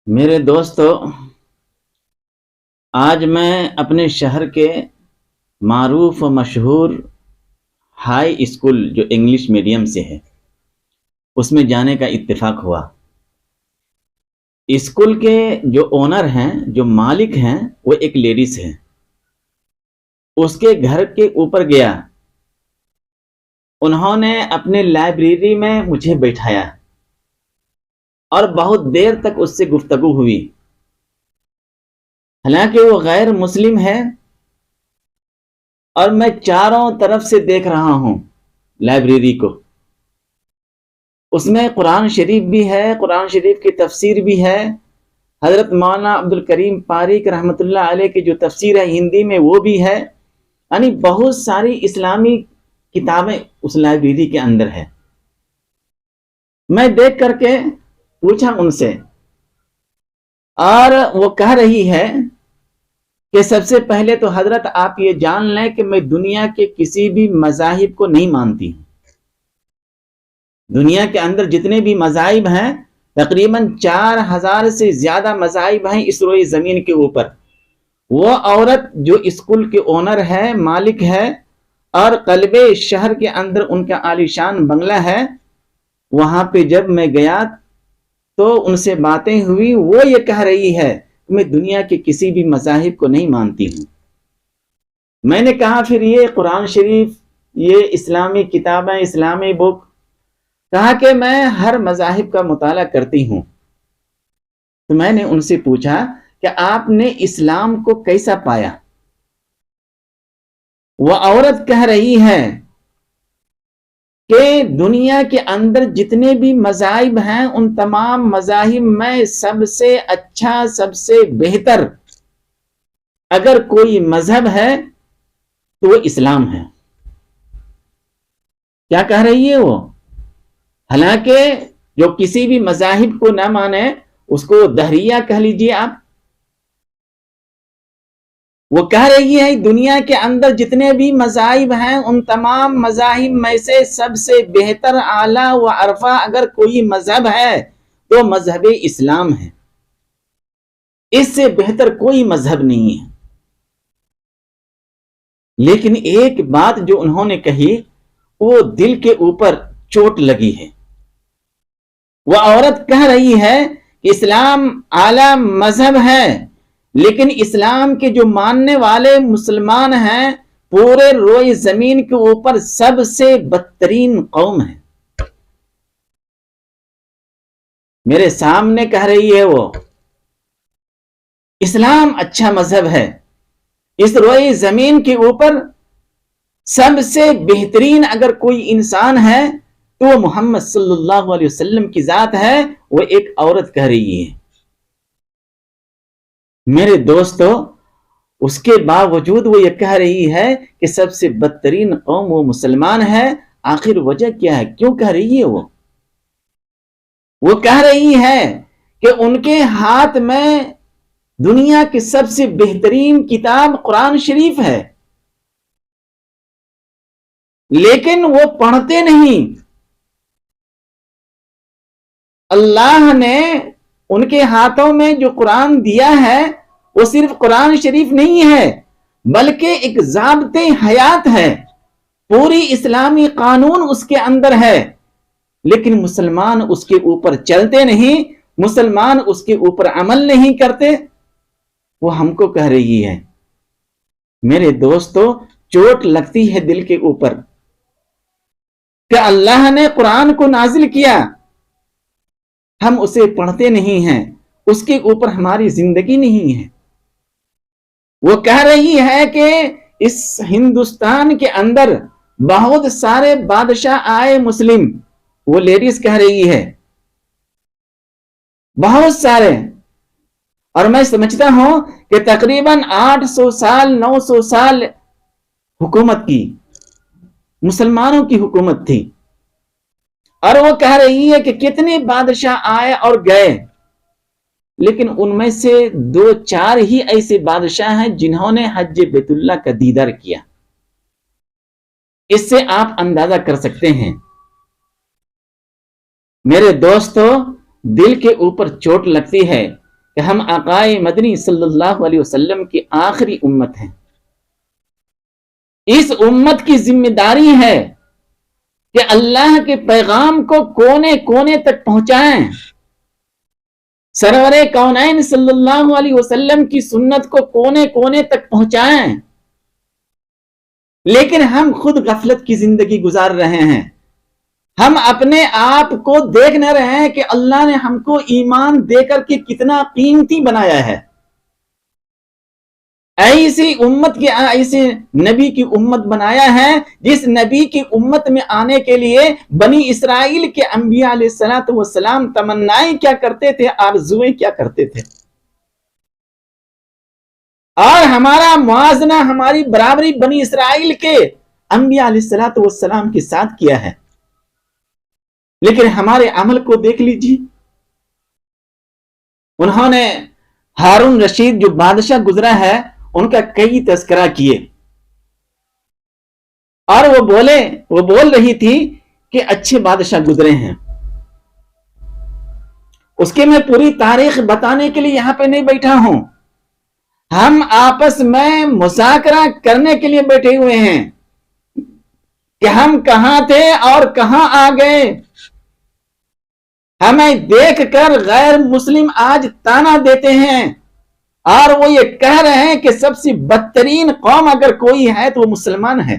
میرے دوستو، آج میں اپنے شہر کے معروف و مشہور ہائی اسکول جو انگلش میڈیم سے ہے اس میں جانے کا اتفاق ہوا۔ اسکول کے جو اونر ہیں، جو مالک ہیں، وہ ایک لیڈیز ہیں۔ اس کے گھر کے اوپر گیا، انہوں نے اپنے لائبریری میں مجھے بٹھایا اور بہت دیر تک اس سے گفتگو ہوئی۔ حالانکہ وہ غیر مسلم ہے اور میں چاروں طرف سے دیکھ رہا ہوں لائبریری کو۔ اس میں قرآن شریف بھی ہے، قرآن شریف کی تفسیر بھی ہے، حضرت مولانا عبدالکریم پاریک رحمۃ اللہ علیہ کی جو تفسیر ہے ہندی میں وہ بھی ہے، یعنی بہت ساری اسلامی کتابیں اس لائبریری کے اندر ہے۔ میں دیکھ کر کے پوچھا ان سے، اور وہ کہہ رہی ہے کہ سب سے پہلے تو حضرت آپ یہ جان لیں کہ میں دنیا کے کسی بھی مذاہب کو نہیں مانتی ہوں۔ دنیا کے اندر جتنے بھی مذاہب ہیں، تقریباً 4000 سے زیادہ مذاہب ہیں اس روئے زمین کے اوپر۔ وہ عورت جو اسکول کے اونر ہے، مالک ہے، اور قلب شہر کے اندر ان کا عالیشان بنگلہ ہے، وہاں پہ جب میں گیا تو ان سے باتیں ہوئی، وہ یہ کہہ رہی ہے کہ میں دنیا کے کسی بھی مذاہب کو نہیں مانتی ہوں۔ میں نے کہا پھر یہ قرآن شریف، یہ اسلامی کتابیں، اسلامی بک؟ کہا کہ میں ہر مذاہب کا مطالعہ کرتی ہوں۔ تو میں نے ان سے پوچھا کہ آپ نے اسلام کو کیسا پایا؟ وہ عورت کہہ رہی ہے کہ دنیا کے اندر جتنے بھی مذاہب ہیں ان تمام مذاہب میں سب سے اچھا، سب سے بہتر اگر کوئی مذہب ہے تو وہ اسلام ہے۔ کیا کہہ رہی ہے وہ؟ حالانکہ جو کسی بھی مذاہب کو نہ مانے اس کو دہریہ کہہ لیجیے آپ۔ وہ کہہ رہی ہے دنیا کے اندر جتنے بھی مذاہب ہیں ان تمام مذاہب میں سے سب سے بہتر، اعلیٰ و ارفع اگر کوئی مذہب ہے تو مذہب اسلام ہے، اس سے بہتر کوئی مذہب نہیں ہے۔ لیکن ایک بات جو انہوں نے کہی وہ دل کے اوپر چوٹ لگی ہے۔ وہ عورت کہہ رہی ہے کہ اسلام اعلیٰ مذہب ہے، لیکن اسلام کے جو ماننے والے مسلمان ہیں پورے روئے زمین کے اوپر سب سے بدترین قوم ہے۔ میرے سامنے کہہ رہی ہے وہ، اسلام اچھا مذہب ہے، اس روئے زمین کے اوپر سب سے بہترین اگر کوئی انسان ہے تو وہ محمد صلی اللہ علیہ وسلم کی ذات ہے۔ وہ ایک عورت کہہ رہی ہے۔ میرے دوستو، اس کے باوجود وہ یہ کہہ رہی ہے کہ سب سے بدترین قوم وہ مسلمان ہے۔ آخر وجہ کیا ہے؟ کیوں کہہ رہی ہے وہ کہہ رہی ہے کہ ان کے ہاتھ میں دنیا کی سب سے بہترین کتاب قرآن شریف ہے، لیکن وہ پڑھتے نہیں۔ اللہ نے ان کے ہاتھوں میں جو قرآن دیا ہے وہ صرف قرآن شریف نہیں ہے بلکہ ایک ضابط حیات ہے، پوری اسلامی قانون اس کے اندر ہے، لیکن مسلمان اس کے اوپر چلتے نہیں، مسلمان اس کے اوپر عمل نہیں کرتے۔ وہ ہم کو کہہ رہی ہے۔ میرے دوستو، چوٹ لگتی ہے دل کے اوپر کہ اللہ نے قرآن کو نازل کیا، ہم اسے پڑھتے نہیں ہیں، اس کے اوپر ہماری زندگی نہیں ہے۔ وہ کہہ رہی ہے کہ اس ہندوستان کے اندر بہت سارے بادشاہ آئے مسلم، وہ لیڈیز کہہ رہی ہے، بہت سارے، اور میں سمجھتا ہوں کہ تقریباً 800 سال 900 سال حکومت کی، مسلمانوں کی حکومت تھی، اور وہ کہہ رہی ہے کہ کتنے بادشاہ آئے اور گئے، لیکن ان میں سے 2-4 ہی ایسے بادشاہ ہیں جنہوں نے حج بیت اللہ کا دیدار کیا۔ اس سے آپ اندازہ کر سکتے ہیں۔ میرے دوستو، دل کے اوپر چوٹ لگتی ہے کہ ہم آقائے مدنی صلی اللہ علیہ وسلم کی آخری امت ہیں. اس امت کی ذمہ داری ہے کہ اللہ کے پیغام کو کونے کونے تک پہنچائیں. سرور کونین صلی اللہ علیہ وسلم کی سنت کو کونے کونے تک پہنچائیں. لیکن ہم خود غفلت کی زندگی گزار رہے ہیں. ہم اپنے آپ کو دیکھ نہ رہے ہیں کہ اللہ نے ہم کو ایمان دے کر کے کتنا قیمتی بنایا ہے. ایسی امت کے ایسے نبی کی امت بنایا ہے جس نبی کی امت میں آنے کے لیے بنی اسرائیل کے انبیاء علیہ الصلوۃ والسلام تمنائیں کیا کرتے تھے, آرزویں کیا کرتے تھے. اور ہمارا موازنہ, ہماری برابری بنی اسرائیل کے انبیاء علیہ الصلوۃ والسلام کے ساتھ کیا ہے. لیکن ہمارے عمل کو دیکھ لیجیے. انہوں نے ہارون رشید جو بادشاہ گزرا ہے ان کا کئی تذکرہ کیے, اور وہ بول رہی تھی کہ اچھے بادشاہ گزرے ہیں. اس کے میں پوری تاریخ بتانے کے لیے یہاں پہ نہیں بیٹھا ہوں. ہم آپس میں مذاکرہ کرنے کے لیے بیٹھے ہوئے ہیں کہ ہم کہاں تھے اور کہاں آ گئے. ہمیں دیکھ کر غیر مسلم آج تانا دیتے ہیں اور وہ یہ کہہ رہے ہیں کہ سب سے بدترین قوم اگر کوئی ہے تو وہ مسلمان ہے.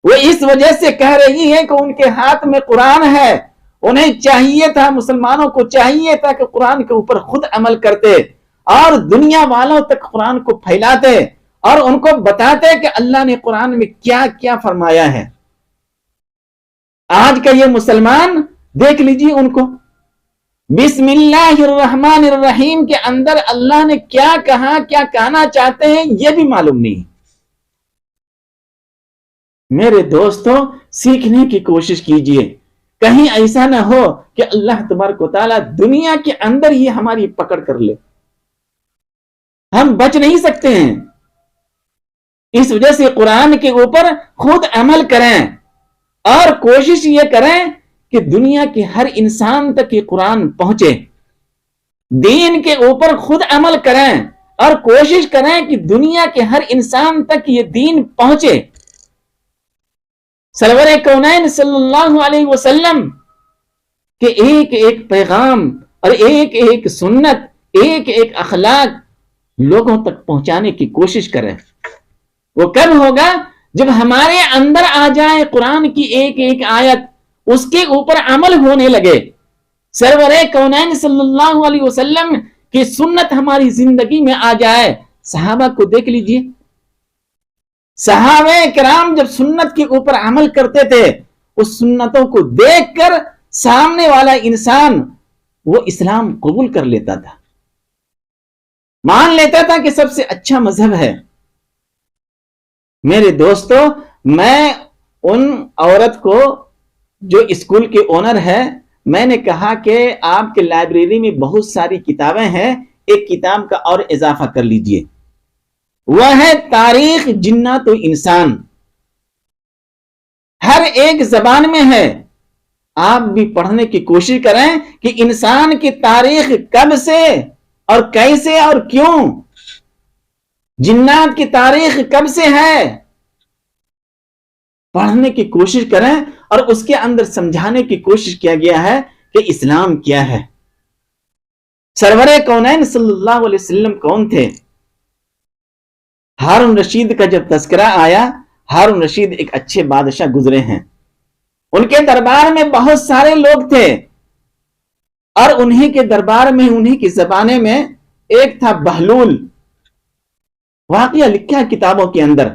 وہ اس وجہ سے کہہ رہی ہے کہ ان کے ہاتھ میں قرآن ہے. انہیں چاہیے تھا, مسلمانوں کو چاہیے تھا کہ قرآن کے اوپر خود عمل کرتے اور دنیا والوں تک قرآن کو پھیلاتے اور ان کو بتاتے کہ اللہ نے قرآن میں کیا کیا فرمایا ہے. آج کا یہ مسلمان دیکھ لیجیے ان کو, بسم اللہ الرحمن الرحیم کے اندر اللہ نے کیا کہا, کیا کہنا چاہتے ہیں یہ بھی معلوم نہیں. میرے دوستوں, سیکھنے کی کوشش کیجیے. کہیں ایسا نہ ہو کہ اللہ تبارک و تعالیٰ دنیا کے اندر ہی ہماری پکڑ کر لے. ہم بچ نہیں سکتے ہیں. اس وجہ سے قرآن کے اوپر خود عمل کریں اور کوشش یہ کریں کہ دنیا کے ہر انسان تک یہ قرآن پہنچے. دین کے اوپر خود عمل کریں اور کوشش کریں کہ دنیا کے ہر انسان تک یہ دین پہنچے. سرور کونین صلی اللہ علیہ وسلم کے ایک ایک پیغام اور ایک ایک سنت, ایک ایک اخلاق لوگوں تک پہنچانے کی کوشش کریں. وہ کب ہوگا جب ہمارے اندر آ جائے قرآن کی ایک ایک آیت, اس کے اوپر عمل ہونے لگے. سرور کونین صلی اللہ علیہ وسلم کی سنت ہماری زندگی میں آ جائے. صحابہ کو دیکھ لیجئے, صحابہ کرام جب سنت کے اوپر عمل کرتے تھے, اس سنتوں کو دیکھ کر سامنے والا انسان وہ اسلام قبول کر لیتا تھا, مان لیتا تھا کہ سب سے اچھا مذہب ہے. میرے دوستو, میں ان عورت کو جو اسکول کے اونر ہے, میں نے کہا کہ آپ کے لائبریری میں بہت ساری کتابیں ہیں, ایک کتاب کا اور اضافہ کر لیجئے. وہ ہے تاریخ جنات و انسان. ہر ایک زبان میں ہے. آپ بھی پڑھنے کی کوشش کریں کہ انسان کی تاریخ کب سے اور کیسے اور کیوں, جنات کی تاریخ کب سے ہے, پڑھنے کی کوشش کریں. اور اس کے اندر سمجھانے کی کوشش کیا گیا ہے کہ اسلام کیا ہے. سرور کونین صلی اللہ علیہ وسلم کون تھے؟ ہارون رشید کا جب تذکرہ آیا, ہارون رشید ایک اچھے بادشاہ گزرے ہیں. ان کے دربار میں بہت سارے لوگ تھے اور انہی کے دربار میں, انہی کی زبانے میں ایک تھا بہلول. واقعہ لکھا ہے کتابوں کے اندر,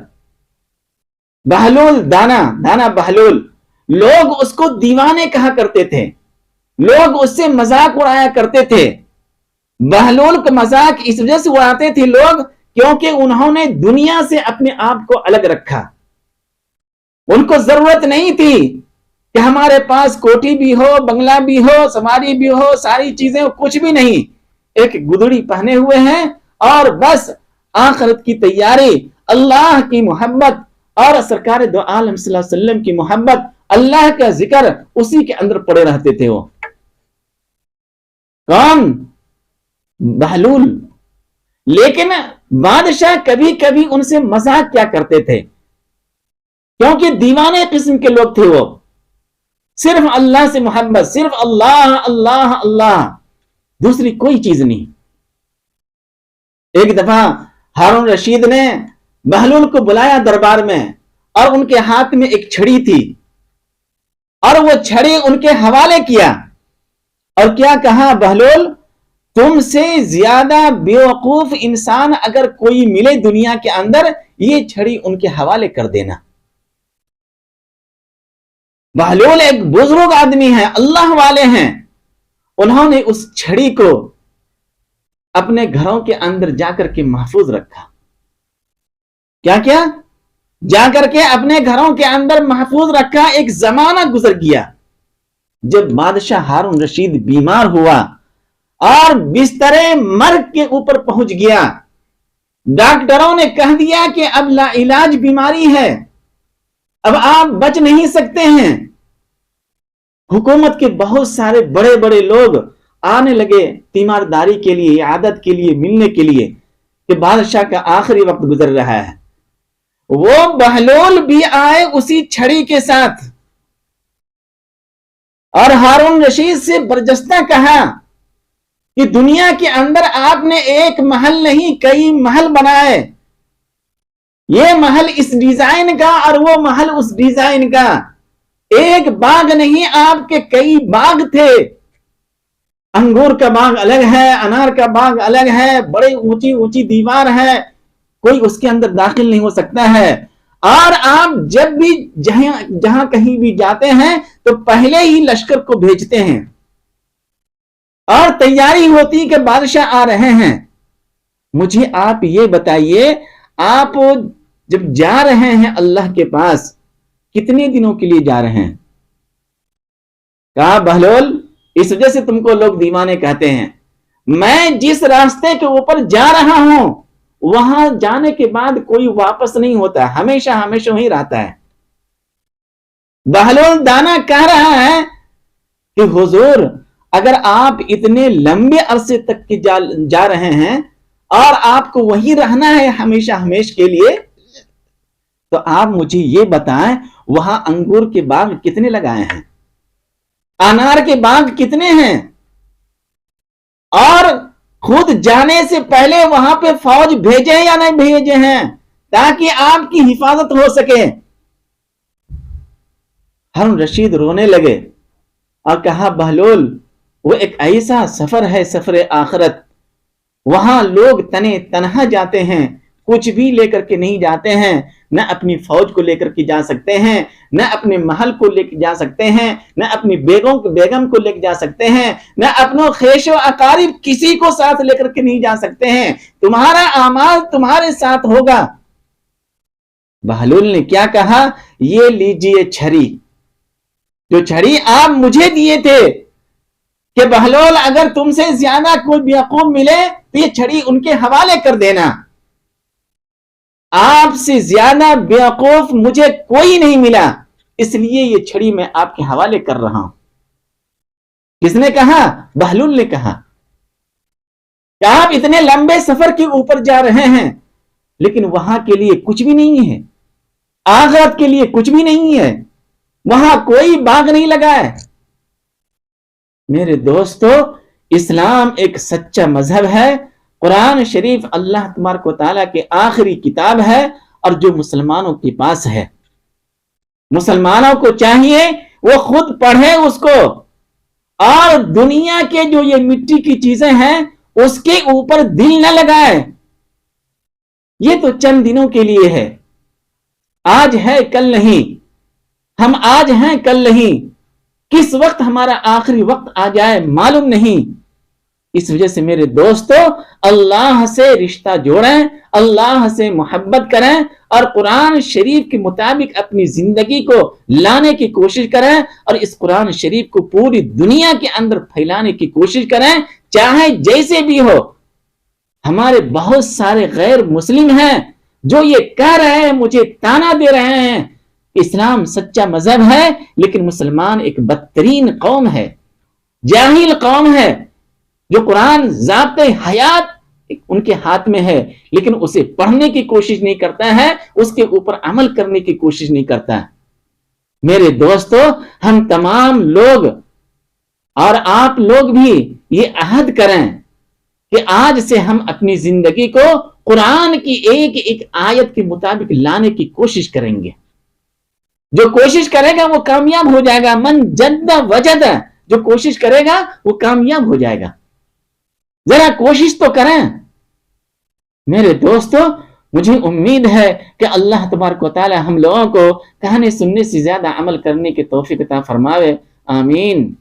بہلول, دانا بہلول. لوگ اس کو دیوانے کہا کرتے تھے, لوگ اس سے مذاق اڑایا کرتے تھے. بہلول کو مذاق اس وجہ سے اڑاتے تھے لوگ کیونکہ انہوں نے دنیا سے اپنے آپ کو الگ رکھا. ان کو ضرورت نہیں تھی کہ ہمارے پاس کوٹھی بھی ہو, بنگلہ بھی ہو, سواری بھی ہو, ساری چیزیں, کچھ بھی نہیں. ایک گدڑی پہنے ہوئے ہیں اور بس آخرت کی تیاری, اللہ کی محبت اور سرکار دو عالم صلی اللہ علیہ وسلم کی محبت, اللہ کا ذکر, اسی کے اندر پڑے رہتے تھے. وہ کون؟ بہلول. لیکن بادشاہ کبھی کبھی ان سے مذاق کیا کرتے تھے، کیونکہ دیوانے قسم کے لوگ تھے. وہ صرف اللہ سے محبت، صرف اللہ اللہ اللہ، دوسری کوئی چیز نہیں. ایک دفعہ ہارون رشید نے بہلول کو بلایا دربار میں، اور ان کے ہاتھ میں ایک چھڑی تھی، اور وہ چھڑی ان کے حوالے کیا اور کیا کہا، بہلول تم سے زیادہ بیوقوف انسان اگر کوئی ملے دنیا کے اندر، یہ چھڑی ان کے حوالے کر دینا. بہلول ایک بزرگ آدمی ہے، اللہ والے ہیں، انہوں نے اس چھڑی کو اپنے گھروں کے اندر جا کر کے محفوظ رکھا. کیا جا کر کے اپنے گھروں کے اندر محفوظ رکھا. ایک زمانہ گزر گیا، جب بادشاہ ہارون رشید بیمار ہوا اور بستر مرگ کے اوپر پہنچ گیا، ڈاکٹروں نے کہہ دیا کہ اب لا علاج بیماری ہے، اب آپ بچ نہیں سکتے ہیں. حکومت کے بہت سارے بڑے بڑے لوگ آنے لگے تیمارداری کے لیے، عادت کے لیے، ملنے کے لیے کہ بادشاہ کا آخری وقت گزر رہا ہے. وہ بہلول بھی آئے اسی چھڑی کے ساتھ، اور ہارون رشید سے برجستہ کہا کہ دنیا کے اندر آپ نے ایک محل نہیں کئی محل بنائے، یہ محل اس ڈیزائن کا اور وہ محل اس ڈیزائن کا، ایک باغ نہیں آپ کے کئی باغ تھے. انگور کا باغ الگ ہے، انار کا باغ الگ ہے، بڑے اونچی اونچی دیوار ہے، کوئی اس کے اندر داخل نہیں ہو سکتا ہے. اور آپ جب بھی جہاں کہیں بھی جاتے ہیں تو پہلے ہی لشکر کو بھیجتے ہیں اور تیاری ہوتی کہ بادشاہ آ رہے ہیں. مجھے آپ یہ بتائیے، آپ جب جا رہے ہیں اللہ کے پاس کتنے دنوں کے لیے جا رہے ہیں؟ کہا بہلول اس وجہ سے تم کو لوگ دیوانے کہتے ہیں، میں جس راستے کے اوپر جا رہا ہوں وہاں جانے کے بعد کوئی واپس نہیں ہوتا، ہمیشہ ہمیشہ وہیں رہتا ہے. بہلول دانا کہہ رہا ہے کہ حضور اگر آپ اتنے لمبے عرصے تک کے جا رہے ہیں اور آپ کو وہیں رہنا ہے ہمیشہ ہمیشہ کے لیے، تو آپ مجھے یہ بتائیں وہاں انگور کے باغ کتنے لگائے ہیں، انار کے باغ کتنے ہیں، اور خود جانے سے پہلے وہاں پہ فوج بھیجے یا نہیں بھیجے ہیں تاکہ آپ کی حفاظت ہو سکے. ہارون رشید رونے لگے اور کہا بہلول وہ ایک ایسا سفر ہے، سفر آخرت، وہاں لوگ تنے تنہا جاتے ہیں، کچھ بھی لے کر کے نہیں جاتے ہیں، نہ اپنی فوج کو لے کر کے جا سکتے ہیں، نہ اپنے محل کو لے کے جا سکتے ہیں، نہ اپنی بیگم کو لے کے جا سکتے ہیں، نہ اپنوں خیش و اقارب کسی کو ساتھ لے کر کے نہیں جا سکتے ہیں، تمہارا اعمال تمہارے ساتھ ہوگا. بہلول نے کیا کہا، یہ لیجئے چھڑی، جو چھڑی آپ مجھے دیے تھے کہ بہلول اگر تم سے زیادہ کوئی بیوقوف ملے تو یہ چھڑی ان کے حوالے کر دینا. آپ سے زیادہ بیوقوف مجھے کوئی نہیں ملا، اس لیے یہ چھڑی میں آپ کے حوالے کر رہا ہوں. کس نے کہا؟ بہلول نے کہا کہ آپ اتنے لمبے سفر کے اوپر جا رہے ہیں لیکن وہاں کے لیے کچھ بھی نہیں ہے، آخرت کے لیے کچھ بھی نہیں ہے، وہاں کوئی باغ نہیں لگا ہے. میرے دوستو، اسلام ایک سچا مذہب ہے، قرآن شریف اللہ تبارک و تعالیٰ کے آخری کتاب ہے اور جو مسلمانوں کے پاس ہے. مسلمانوں کو چاہیے وہ خود پڑھے اس کو، اور دنیا کے جو یہ مٹی کی چیزیں ہیں اس کے اوپر دل نہ لگائے. یہ تو چند دنوں کے لیے ہے، آج ہے کل نہیں، ہم آج ہیں کل نہیں، کس وقت ہمارا آخری وقت آ جائے معلوم نہیں. اس وجہ سے میرے دوستو، اللہ سے رشتہ جوڑیں، اللہ سے محبت کریں اور قرآن شریف کے مطابق اپنی زندگی کو لانے کی کوشش کریں، اور اس قرآن شریف کو پوری دنیا کے اندر پھیلانے کی کوشش کریں، چاہے جیسے بھی ہو. ہمارے بہت سارے غیر مسلم ہیں جو یہ کہہ رہے ہیں، مجھے تانا دے رہے ہیں، اسلام سچا مذہب ہے لیکن مسلمان ایک بدترین قوم ہے، جاہل قوم ہے. جو قرآن ضابطۂ حیات ان کے ہاتھ میں ہے، لیکن اسے پڑھنے کی کوشش نہیں کرتا ہے، اس کے اوپر عمل کرنے کی کوشش نہیں کرتا ہے۔ میرے دوستو، ہم تمام لوگ اور آپ لوگ بھی یہ عہد کریں کہ آج سے ہم اپنی زندگی کو قرآن کی ایک ایک آیت کے مطابق لانے کی کوشش کریں گے۔ جو کوشش کرے گا وہ کامیاب ہو جائے گا۔ من جد وجد، جو کوشش کرے گا وہ کامیاب ہو جائے گا۔ ذرا کوشش تو کریں میرے دوستو۔ مجھے امید ہے کہ اللہ تبارک و تعالی ہم لوگوں کو کہنے سننے سے زیادہ عمل کرنے کی توفیق عطا فرماوے۔ آمین۔